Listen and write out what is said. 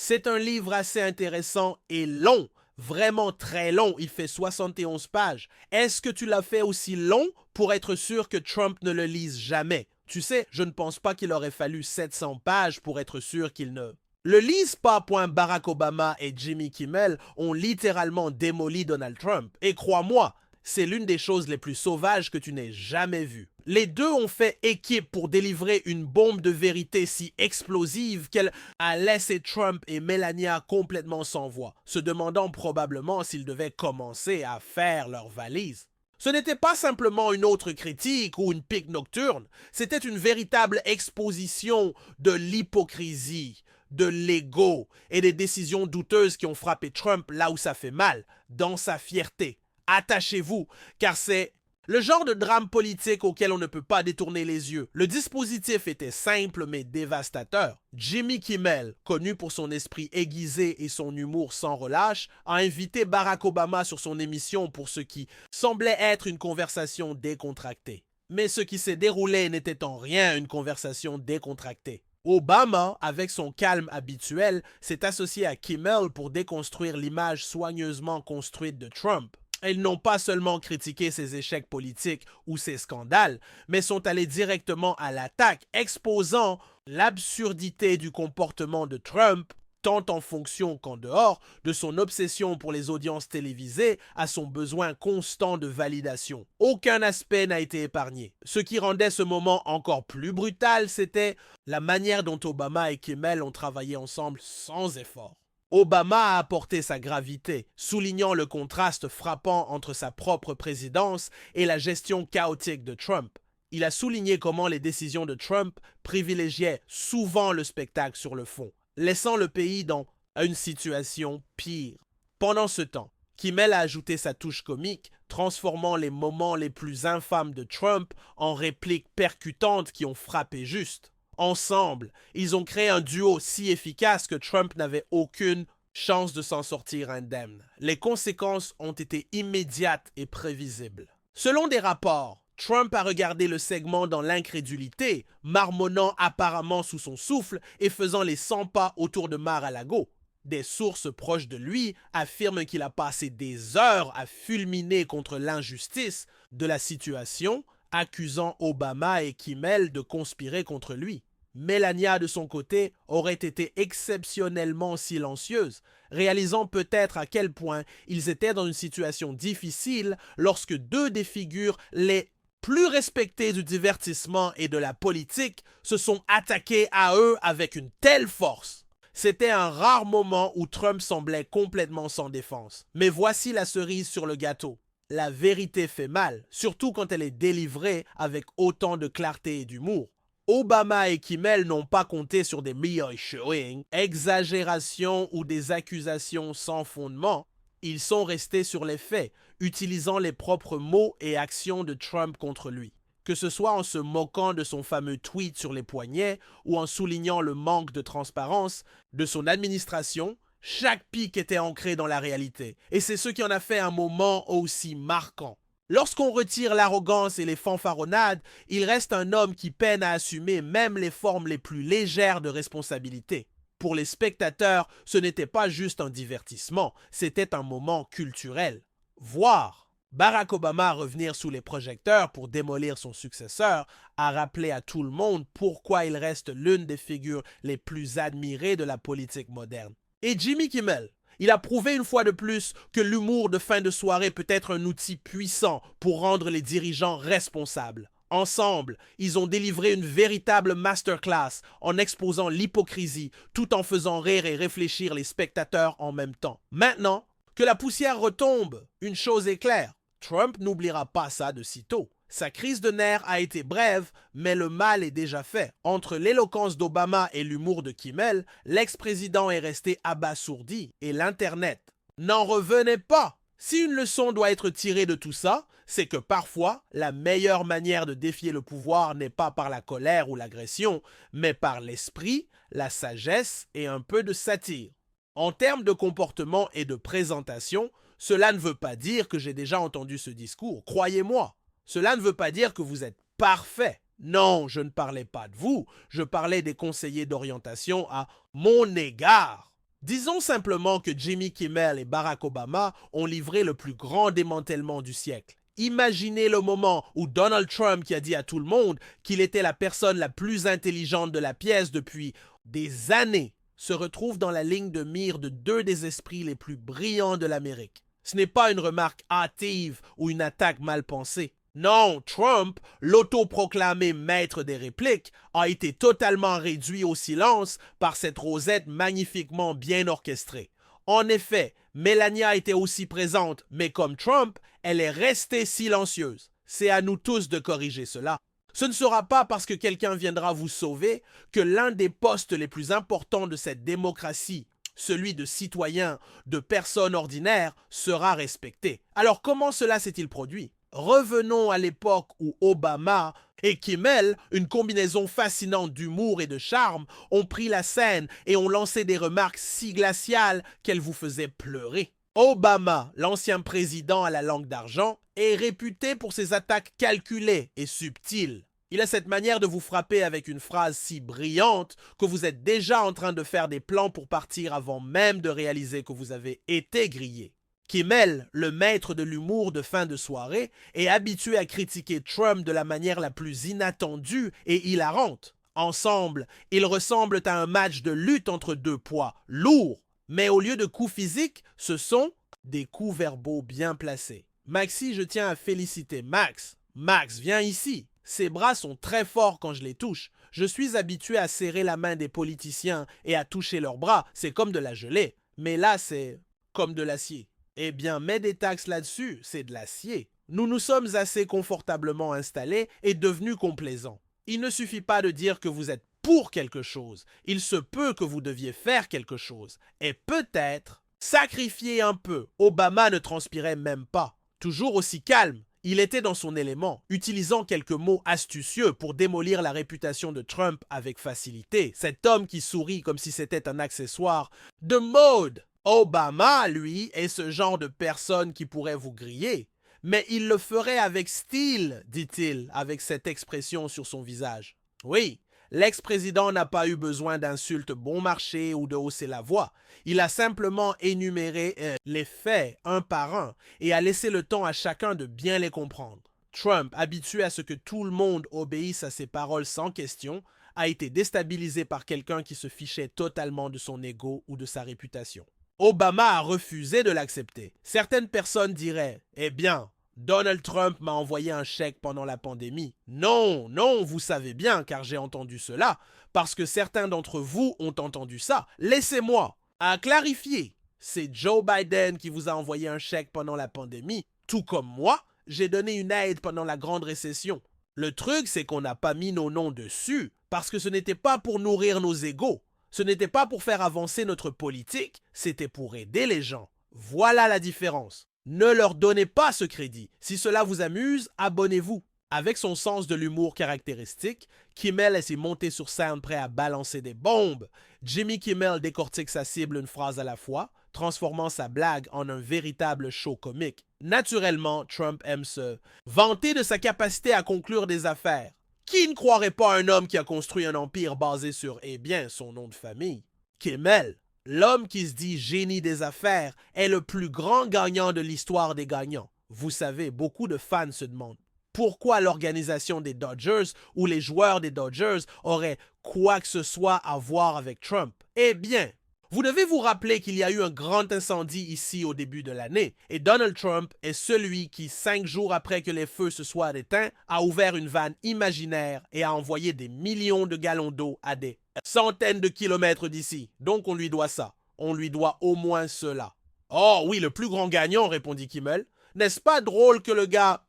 C'est un livre assez intéressant et long, vraiment très long, il fait 71 pages. Est-ce que tu l'as fait aussi long pour être sûr que Trump ne le lise jamais? Tu sais, je ne pense pas qu'il aurait fallu 700 pages pour être sûr qu'il ne le lise pas. Barack Obama et Jimmy Kimmel ont littéralement démoli Donald Trump. Et crois-moi, c'est l'une des choses les plus sauvages que tu n'aies jamais vues. Les deux ont fait équipe pour délivrer une bombe de vérité si explosive qu'elle a laissé Trump et Melania complètement sans voix, se demandant probablement s'ils devaient commencer à faire leurs valises. Ce n'était pas simplement une autre critique ou une pique nocturne, c'était une véritable exposition de l'hypocrisie, de l'ego et des décisions douteuses qui ont frappé Trump là où ça fait mal, dans sa fierté. Attachez-vous, car c'est le genre de drame politique auquel on ne peut pas détourner les yeux. Le dispositif était simple mais dévastateur. Jimmy Kimmel, connu pour son esprit aiguisé et son humour sans relâche, a invité Barack Obama sur son émission pour ce qui semblait être une conversation décontractée. Mais ce qui s'est déroulé n'était en rien une conversation décontractée. Obama, avec son calme habituel, s'est associé à Kimmel pour déconstruire l'image soigneusement construite de Trump. Ils n'ont pas seulement critiqué ses échecs politiques ou ses scandales, mais sont allés directement à l'attaque, exposant l'absurdité du comportement de Trump, tant en fonction qu'en dehors, de son obsession pour les audiences télévisées à son besoin constant de validation. Aucun aspect n'a été épargné. Ce qui rendait ce moment encore plus brutal, c'était la manière dont Obama et Kimmel ont travaillé ensemble sans effort. Obama a apporté sa gravité, soulignant le contraste frappant entre sa propre présidence et la gestion chaotique de Trump. Il a souligné comment les décisions de Trump privilégiaient souvent le spectacle sur le fond, laissant le pays dans une situation pire. Pendant ce temps, Kimmel a ajouté sa touche comique, transformant les moments les plus infâmes de Trump en répliques percutantes qui ont frappé juste. Ensemble, ils ont créé un duo si efficace que Trump n'avait aucune chance de s'en sortir indemne. Les conséquences ont été immédiates et prévisibles. Selon des rapports, Trump a regardé le segment dans l'incrédulité, marmonnant apparemment sous son souffle et faisant les 100 pas autour de Mar-a-Lago. Des sources proches de lui affirment qu'il a passé des heures à fulminer contre l'injustice de la situation, accusant Obama et Kimmel de conspirer contre lui. Melania, de son côté, aurait été exceptionnellement silencieuse, réalisant peut-être à quel point ils étaient dans une situation difficile lorsque deux des figures les plus respectées du divertissement et de la politique se sont attaqués à eux avec une telle force. C'était un rare moment où Trump semblait complètement sans défense. Mais voici la cerise sur le gâteau. La vérité fait mal, surtout quand elle est délivrée avec autant de clarté et d'humour. Obama et Kimmel n'ont pas compté sur des showing, exagérations ou des accusations sans fondement. Ils sont restés sur les faits, utilisant les propres mots et actions de Trump contre lui. Que ce soit en se moquant de son fameux tweet sur les poignets ou en soulignant le manque de transparence de son administration, chaque pic était ancré dans la réalité. Et c'est ce qui en a fait un moment aussi marquant. Lorsqu'on retire l'arrogance et les fanfaronnades, il reste un homme qui peine à assumer même les formes les plus légères de responsabilité. Pour les spectateurs, ce n'était pas juste un divertissement, c'était un moment culturel. Voir Barack Obama revenir sous les projecteurs pour démolir son successeur a rappelé à tout le monde pourquoi il reste l'une des figures les plus admirées de la politique moderne. Et Jimmy Kimmel, il a prouvé une fois de plus que l'humour de fin de soirée peut être un outil puissant pour rendre les dirigeants responsables. Ensemble, ils ont délivré une véritable masterclass en exposant l'hypocrisie tout en faisant rire et réfléchir les spectateurs en même temps. Maintenant que la poussière retombe, une chose est claire, Trump n'oubliera pas ça de sitôt. Sa crise de nerfs a été brève, mais le mal est déjà fait. Entre l'éloquence d'Obama et l'humour de Kimmel, l'ex-président est resté abasourdi et l'Internet n'en revenait pas. Si une leçon doit être tirée de tout ça, c'est que parfois, la meilleure manière de défier le pouvoir n'est pas par la colère ou l'agression, mais par l'esprit, la sagesse et un peu de satire. En termes de comportement et de présentation, cela ne veut pas dire que j'ai déjà entendu ce discours, croyez-moi. Cela ne veut pas dire que vous êtes parfait. Non, je ne parlais pas de vous, je parlais des conseillers d'orientation à mon égard. Disons simplement que Jimmy Kimmel et Barack Obama ont livré le plus grand démantèlement du siècle. Imaginez le moment où Donald Trump, qui a dit à tout le monde qu'il était la personne la plus intelligente de la pièce depuis des années, se retrouve dans la ligne de mire de deux des esprits les plus brillants de l'Amérique. Ce n'est pas une remarque hâtive ou une attaque mal pensée. Non, Trump, l'autoproclamé maître des répliques, a été totalement réduit au silence par cette rosette magnifiquement bien orchestrée. En effet, Melania était aussi présente, mais comme Trump, elle est restée silencieuse. C'est à nous tous de corriger cela. Ce ne sera pas parce que quelqu'un viendra vous sauver que l'un des postes les plus importants de cette démocratie, celui de citoyen, de personne ordinaire, sera respecté. Alors comment cela s'est-il produit? Revenons à l'époque où Obama et Kimmel, une combinaison fascinante d'humour et de charme, ont pris la scène et ont lancé des remarques si glaciales qu'elles vous faisaient pleurer. Obama, l'ancien président à la langue d'argent, est réputé pour ses attaques calculées et subtiles. Il a cette manière de vous frapper avec une phrase si brillante que vous êtes déjà en train de faire des plans pour partir avant même de réaliser que vous avez été grillé. Kimmel, le maître de l'humour de fin de soirée, est habitué à critiquer Trump de la manière la plus inattendue et hilarante. Ensemble, ils ressemblent à un match de lutte entre deux poids lourds, mais au lieu de coups physiques, ce sont des coups verbaux bien placés. Maxi, je tiens à féliciter Max. Max, viens ici. Ses bras sont très forts quand je les touche. Je suis habitué à serrer la main des politiciens et à toucher leurs bras. C'est comme de la gelée. Mais là, c'est comme de l'acier. Eh bien, mets des taxes là-dessus, c'est de l'acier. Nous nous sommes assez confortablement installés et devenus complaisants. Il ne suffit pas de dire que vous êtes pour quelque chose. Il se peut que vous deviez faire quelque chose. Et peut-être sacrifier un peu. Obama ne transpirait même pas. Toujours aussi calme. Il était dans son élément, utilisant quelques mots astucieux pour démolir la réputation de Trump avec facilité. Cet homme qui sourit comme si c'était un accessoire de mode. Obama, lui, est ce genre de personne qui pourrait vous griller. Mais il le ferait avec style, dit-il, avec cette expression sur son visage. Oui, l'ex-président n'a pas eu besoin d'insultes bon marché ou de hausser la voix. Il a simplement énuméré les faits un par un et a laissé le temps à chacun de bien les comprendre. Trump, habitué à ce que tout le monde obéisse à ses paroles sans question, a été déstabilisé par quelqu'un qui se fichait totalement de son ego ou de sa réputation. Obama a refusé de l'accepter. Certaines personnes diraient « Eh bien, Donald Trump m'a envoyé un chèque pendant la pandémie. » Non, non, vous savez bien, car j'ai entendu cela, parce que certains d'entre vous ont entendu ça. Laissez-moi clarifier. C'est Joe Biden qui vous a envoyé un chèque pendant la pandémie, tout comme moi, j'ai donné une aide pendant la grande récession. Le truc, c'est qu'on n'a pas mis nos noms dessus, parce que ce n'était pas pour nourrir nos égos. Ce n'était pas pour faire avancer notre politique, c'était pour aider les gens. Voilà la différence. Ne leur donnez pas ce crédit. Si cela vous amuse, abonnez-vous. Avec son sens de l'humour caractéristique, Kimmel est monté sur scène prêt à balancer des bombes. Jimmy Kimmel décortique sa cible une phrase à la fois, transformant sa blague en un véritable show comique. Naturellement, Trump aime se vanter de sa capacité à conclure des affaires. Qui ne croirait pas un homme qui a construit un empire basé sur, eh bien, son nom de famille? Kimmel, l'homme qui se dit génie des affaires, est le plus grand gagnant de l'histoire des gagnants. Vous savez, beaucoup de fans se demandent pourquoi l'organisation des Dodgers ou les joueurs des Dodgers auraient quoi que ce soit à voir avec Trump. Eh bien, vous devez vous rappeler qu'il y a eu un grand incendie ici au début de l'année et Donald Trump est celui qui, 5 jours après que les feux se soient éteints, a ouvert une vanne imaginaire et a envoyé des millions de gallons d'eau à des centaines de kilomètres d'ici. Donc on lui doit ça. On lui doit au moins cela. Oh oui, le plus grand gagnant, répondit Kimmel. N'est-ce pas drôle que le gars